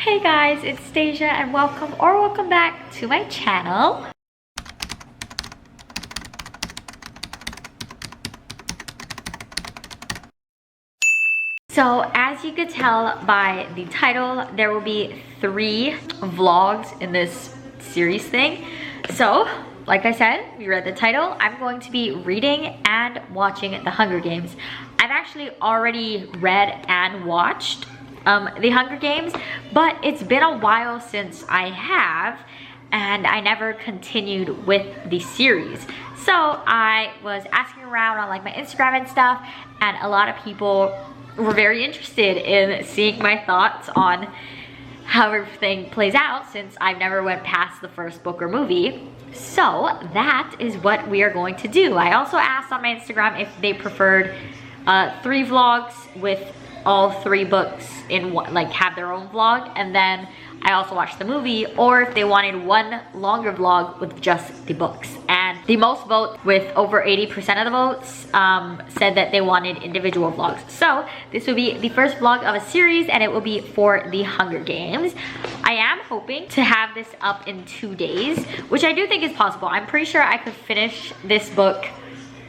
Hey guys, it's Stasia and welcome back to my channel. So as you could tell by the title, there will be 3 vlogs in this series thing. So like I said, you read the title, I'm going to be reading and watching The Hunger Games. I've actually already read and watched The Hunger Games, but it's been a while since I have, and I never continued with the series. So I was asking around on like my Instagram and stuff, and a lot of people were very interested in seeing my thoughts on how everything plays out, since I've never went past the first book or movie. So that is what we are going to do. I also asked on my Instagram if they preferred 3 vlogs with all 3 books in one, like have their own vlog, and then I also watched the movie, or if they wanted one longer vlog with just the books. And the most votes, with over 80% of the votes, said that they wanted individual vlogs. So this will be the first vlog of a series, and it will be for The Hunger Games. I am hoping to have this up in 2 days, which I do think is possible. I'm pretty sure I could finish this book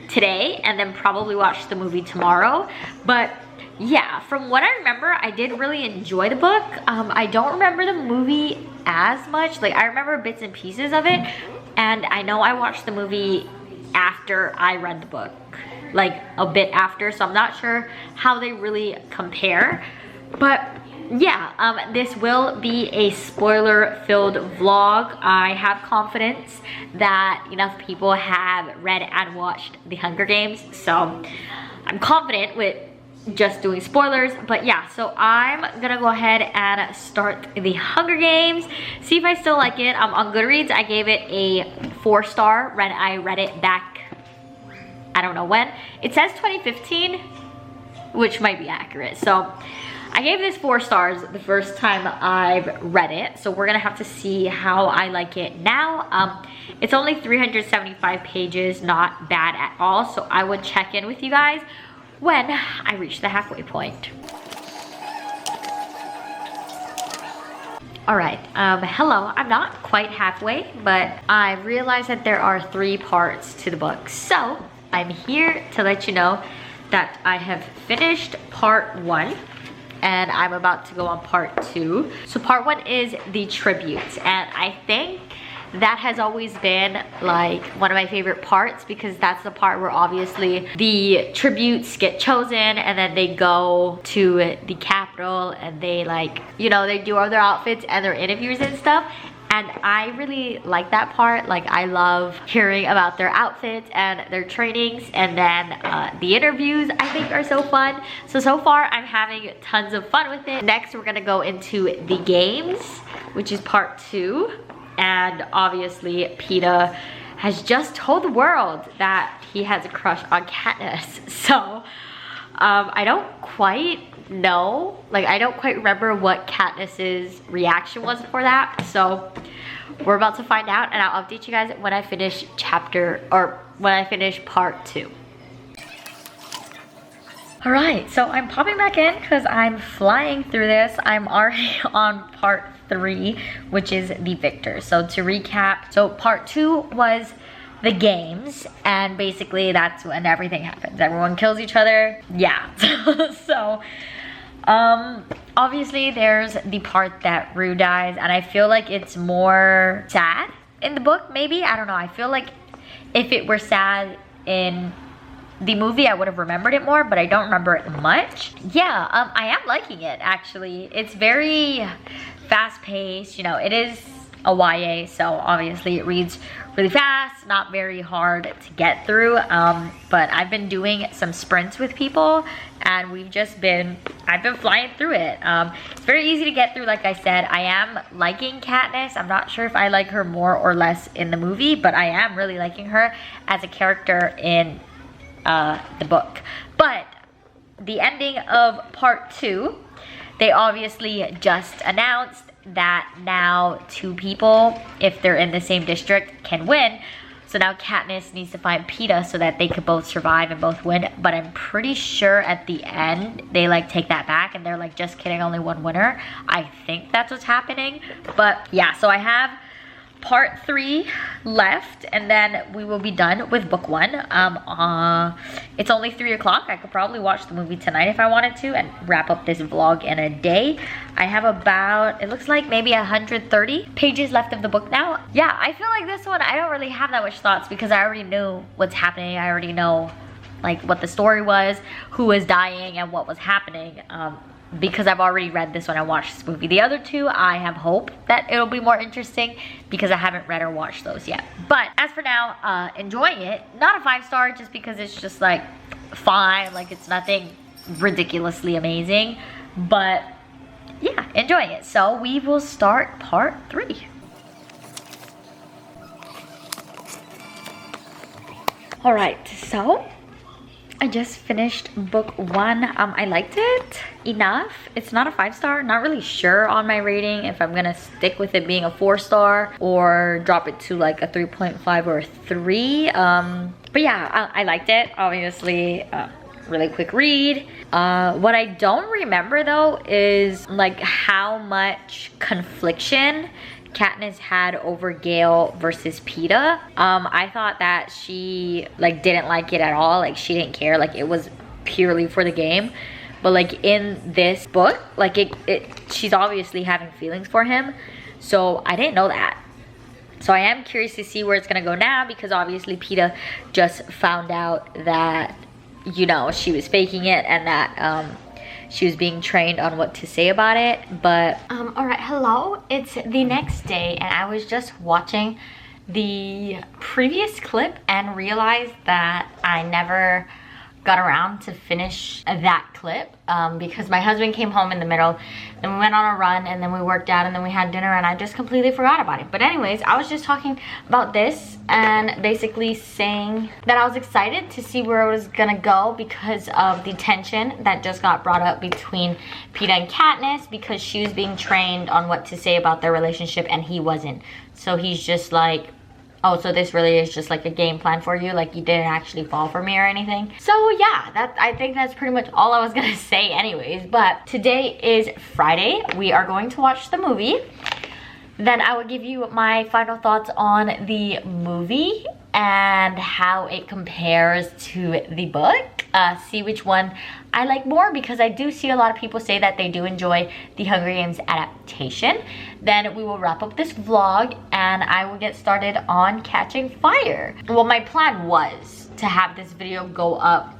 today and then probably watch the movie tomorrow. But yeah, from what I remember, I did really enjoy the book. I don't remember the movie as much. Like, I remember bits and pieces of it, and I know I watched the movie after I read the book, like a bit after, so I'm not sure how they really compare. But yeah, this will be a spoiler-filled vlog. I have confidence that enough people have read and watched The Hunger Games, so I'm confident with just doing spoilers. But yeah, so I'm gonna go ahead and start The Hunger Games, see if I still like it. On Goodreads, I gave it a 4-star when I read it back, I don't know when. It says 2015, which might be accurate. So I gave this 4 stars the first time I've read it, so we're gonna have to see how I like it now. It's only 375 pages, not bad at all, so I would check in with you guys when I reach the halfway point. All right, hello, I'm not quite halfway, but I realized that there are 3 parts to the book. So I'm here to let you know that I have finished part 1, and I'm about to go on part 2. So part 1 is the tributes, and I think that has always been like one of my favorite parts, because that's the part where obviously the tributes get chosen and then they go to the Capitol and they, like, you know, they do all their outfits and their interviews and stuff. And I really like that part. Like, I love hearing about their outfits and their trainings, and then the interviews I think are so fun. So far I'm having tons of fun with it. Next we're gonna go into the games, which is part 2. And obviously Peeta has just told the world that he has a crush on Katniss. So I don't quite know, like I don't quite remember what Katniss's reaction was for that. So we're about to find out, and I'll update you guys when I finish when I finish part 2. All right, so I'm popping back in because I'm flying through this. I'm already on part 3, which is the victors. So to recap, so part 2 was the games, and basically that's when everything happens. Everyone kills each other. Yeah. So obviously there's the part that Rue dies, and I feel like it's more sad in the book, maybe. I don't know. I feel like if it were sad in the movie, I would have remembered it more, but I don't remember it much. Yeah, I am liking it, actually. It's very fast-paced, you know, it is a YA, so obviously it reads really fast, not very hard to get through, but I've been doing some sprints with people, and I've been flying through it. It's very easy to get through, like I said. I am liking Katniss. I'm not sure if I like her more or less in the movie, but I am really liking her as a character in the book. But the ending of part 2, they obviously just announced that now 2 people, if they're in the same district, can win. So now Katniss needs to find Peeta so that they could both survive and both win. But I'm pretty sure at the end, they like take that back and they're like, just kidding, only one winner. I think that's what's happening. But yeah, so I have part 3 left and then we will be done with book 1. It's only 3 o'clock. I could probably watch the movie tonight if I wanted to and wrap up this vlog in a day. I have about, it looks like maybe 130 pages left of the book now. Yeah, I feel like this one, I don't really have that much thoughts because I already knew what's happening. I already know like what the story was, who was dying and what was happening. Because I've already read this when I watched this movie. The other 2, I have hope that it'll be more interesting because I haven't read or watched those yet. But as for now, enjoying it. Not a 5-star just because it's just like fine, like it's nothing ridiculously amazing. But yeah, enjoying it. So we will start part 3. All right, so I just finished book 1. I liked it enough. It's not a 5-star. Not really sure on my rating if I'm gonna stick with it being a 4-star or drop it to like a 3.5 or a 3. But yeah, I liked it. Obviously, really quick read. What I don't remember though is like how much confliction Katniss had over Gale versus Peeta. I thought that she like didn't like it at all. Like she didn't care. Like it was purely for the game. But like in this book, like she's obviously having feelings for him. So I didn't know that. So I am curious to see where it's gonna go now because obviously Peeta just found out that, you know, she was faking it and that she was being trained on what to say about it. But all right, hello, it's the next day and I was just watching the previous clip and realized that I never got around to finish that clip because my husband came home in the middle and we went on a run and then we worked out and then we had dinner and I just completely forgot about it. But anyways, I was just talking about this and basically saying that I was excited to see where it was gonna go because of the tension that just got brought up between Peeta and Katniss because she was being trained on what to say about their relationship and he wasn't. So he's just like, oh, so this really is just like a game plan for you, like you didn't actually fall for me or anything. So yeah, I think that's pretty much all I was gonna say anyways. But today is Friday. We are going to watch the movie. Then I will give you my final thoughts on the movie and how it compares to the book. See which one I like more because I do see a lot of people say that they do enjoy the Hunger Games adaptation. Then we will wrap up this vlog and I will get started on Catching Fire. Well, my plan was to have this video go up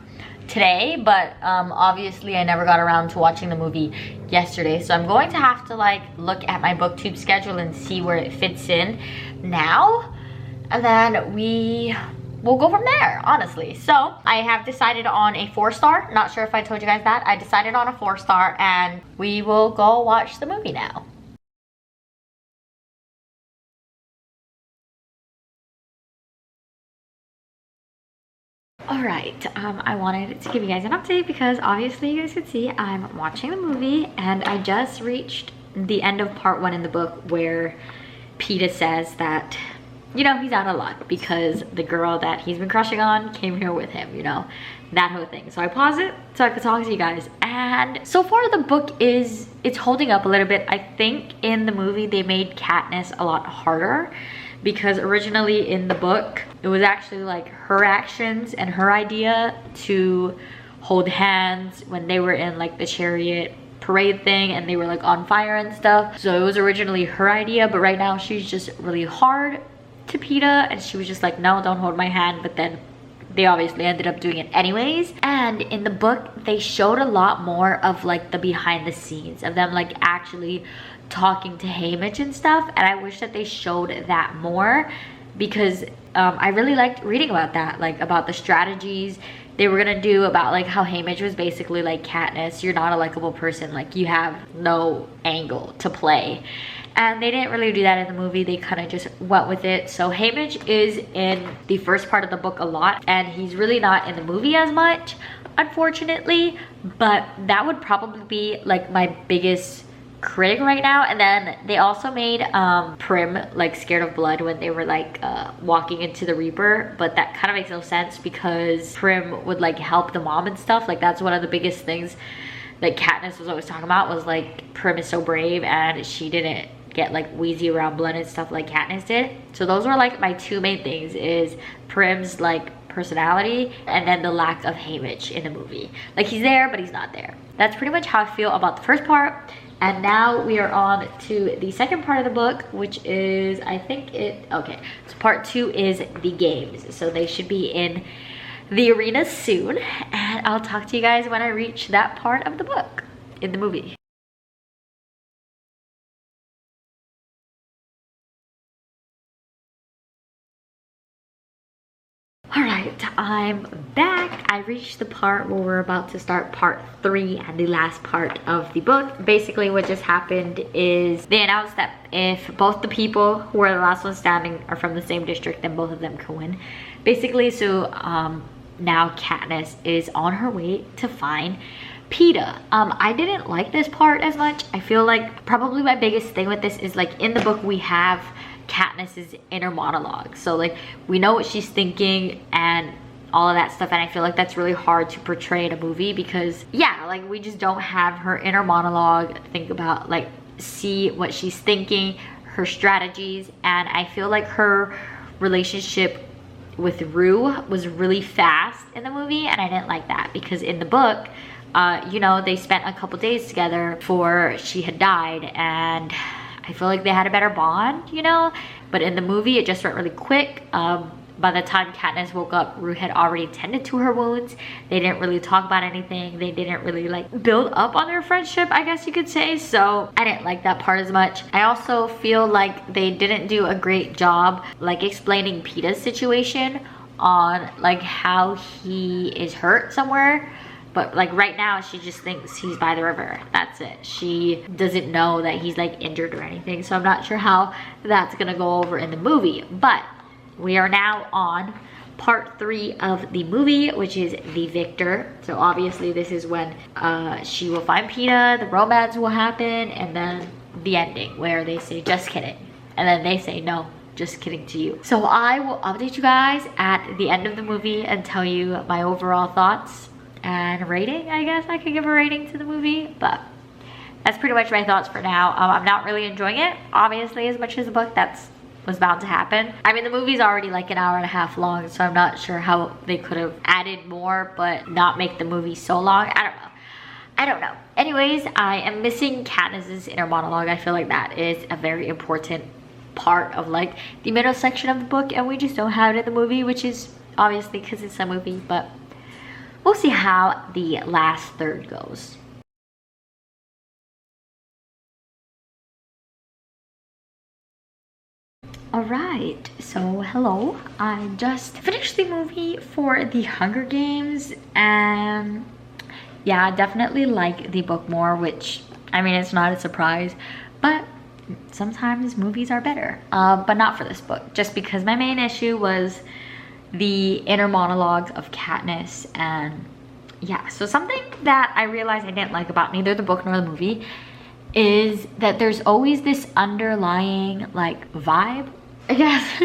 today, but obviously I never got around to watching the movie yesterday, so I'm going to have to like look at my booktube schedule and see where it fits in now, and then we'll go from there, honestly. So I have decided on a 4-star. Not sure if I told you guys that. I decided on a 4-star and we will go watch the movie now. Alright, I wanted to give you guys an update because obviously you guys could see I'm watching the movie and I just reached the end of part 1 in the book where Peeta says that, you know, he's out of luck because the girl that he's been crushing on came here with him, you know, that whole thing. So I paused it so I could talk to you guys. And so far the book it's holding up a little bit. I think in the movie they made Katniss a lot harder because originally in the book it was actually like her actions and her idea to hold hands when they were in like the chariot parade thing and they were like on fire and stuff. So it was originally her idea, but right now she's just really hard to Peeta and she was just like, no, don't hold my hand. But then they obviously ended up doing it anyways. And in the book they showed a lot more of like the behind the scenes of them like actually talking to Haymitch and stuff, and I wish that they showed that more because I really liked reading about that, like about the strategies they were gonna do, about like how Haymitch was basically like, Katniss, you're not a likable person, like you have no angle to play. And they didn't really do that in the movie. They kind of just went with it. So Haymitch is in the first part of the book a lot and he's really not in the movie as much, unfortunately. But that would probably be like my biggest critic right now. And then they also made Prim like scared of blood when they were like walking into the Reaper, but that kind of makes no sense because Prim would like help the mom and stuff. Like that's one of the biggest things that Katniss was always talking about, was like Prim is so brave and she didn't get like wheezy around blood and stuff like Katniss did. So those were like my two main things, is Prim's like personality and then the lack of Haymitch in the movie. Like he's there but he's not there. That's pretty much how I feel about the first part. And now we are on to the second part of the book, which is, I think okay, so part 2 is the games. So they should be in the arena soon, and I'll talk to you guys when I reach that part of the book in the movie. Alright, I'm back. I reached the part where we're about to start part 3 and the last part of the book. Basically what just happened is they announced that if both the people who are the last one standing are from the same district, then both of them can win. Basically, so now Katniss is on her way to find Peeta. I didn't like this part as much. I feel like probably my biggest thing with this is like in the book we have Katniss's inner monologue, so like we know what she's thinking and all of that stuff, and I feel like that's really hard to portray in a movie because yeah, like we just don't have her inner monologue, think about like see what she's thinking, her strategies. And I feel like her relationship with Rue was really fast in the movie, and I didn't like that because in the book you know, they spent a couple days together before she had died, and I feel like they had a better bond, you know? But in the movie, it just went really quick. By the time Katniss woke up, Rue had already tended to her wounds. They didn't really talk about anything. They didn't really like build up on their friendship, I guess you could say. So I didn't like that part as much. I also feel like they didn't do a great job like explaining Peeta's situation on like how he is hurt somewhere. But like right now, she just thinks he's by the river. That's it. She doesn't know that he's like injured or anything. So I'm not sure how that's gonna go over in the movie. But we are now on part 3 of the movie, which is the Victor. So obviously this is when she will find Peeta, the romance will happen, and then the ending where they say just kidding. And then they say no, just kidding to you. So I will update you guys at the end of the movie and tell you my overall thoughts and rating. I guess I could give a rating to the movie, but that's pretty much my thoughts for now. I'm not really enjoying it, obviously, as much as the book. That's was bound to happen. I mean, the movie's already like an hour and a half long, so I'm not sure how they could have added more but not make the movie so long. I don't know. Anyways, I am missing Katniss's inner monologue. I feel like that is a very important part of like the middle section of the book, and we just don't have it in the movie, which is obviously because it's a movie, but we'll see how the last third goes. Alright, so hello. I just finished the movie for The Hunger Games, and yeah, I definitely like the book more, which, I mean, it's not a surprise, but sometimes movies are better. But not for this book, just because my main issue was the inner monologues of Katniss. And yeah, so something that I realized I didn't like about neither the book nor the movie is that there's always this underlying like vibe, I guess.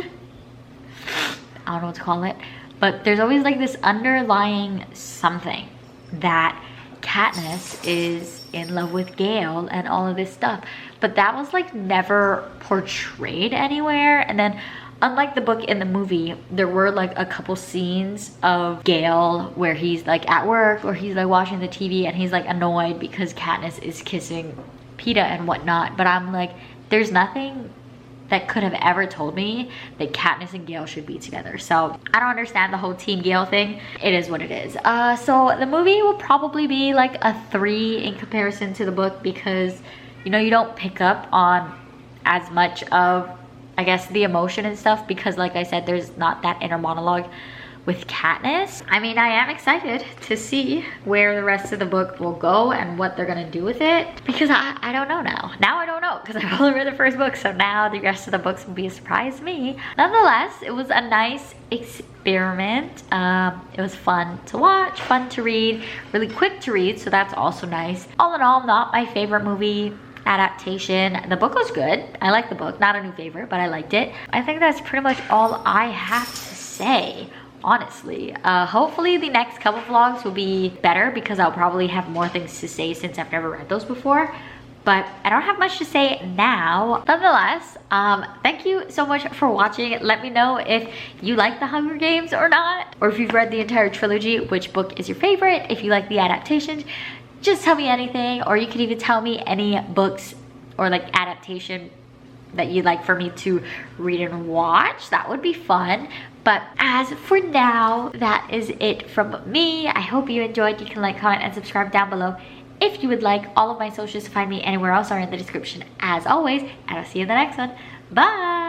I don't know what to call it, but there's always like this underlying something that Katniss is in love with Gale and all of this stuff, but that was like never portrayed anywhere. And then unlike the book, in the movie there were like a couple scenes of Gale where he's like at work or he's like watching the TV and he's like annoyed because Katniss is kissing Peeta and whatnot, but I'm like, there's nothing that could have ever told me that Katniss and Gale should be together. So I don't understand the whole Team Gale thing. It is what it is. So the movie will probably be like a 3 in comparison to the book, because you know, you don't pick up on as much of, I guess, the emotion and stuff, because like I said, there's not that inner monologue with Katniss. I mean, I am excited to see where the rest of the book will go and what they're gonna do with it, because I don't know now. Now I don't know, because I've only read the first book, so now the rest of the books will be a surprise to me. Nonetheless, it was a nice experiment. It was fun to watch, fun to read, really quick to read, so that's also nice. All in all, not my favorite movie. adaptation. The book was good. I liked the book. Not a new favorite, but I liked it. I think that's pretty much all I have to say, honestly. Hopefully the next couple vlogs will be better because I'll probably have more things to say since I've never read those before. But I don't have much to say now. Nonetheless, thank you so much for watching. Let me know if you like the Hunger Games or not, or if you've read the entire trilogy, which book is your favorite. If you like the adaptations, just tell me anything, or you could even tell me any books or like adaptation that you'd like for me to read and watch. That would be fun. But as for now, that is it from me. I hope you enjoyed. You can like, comment, and subscribe down below if you would like. All of my socials to find me anywhere else are in the description as always, and I'll see you in the next one. Bye!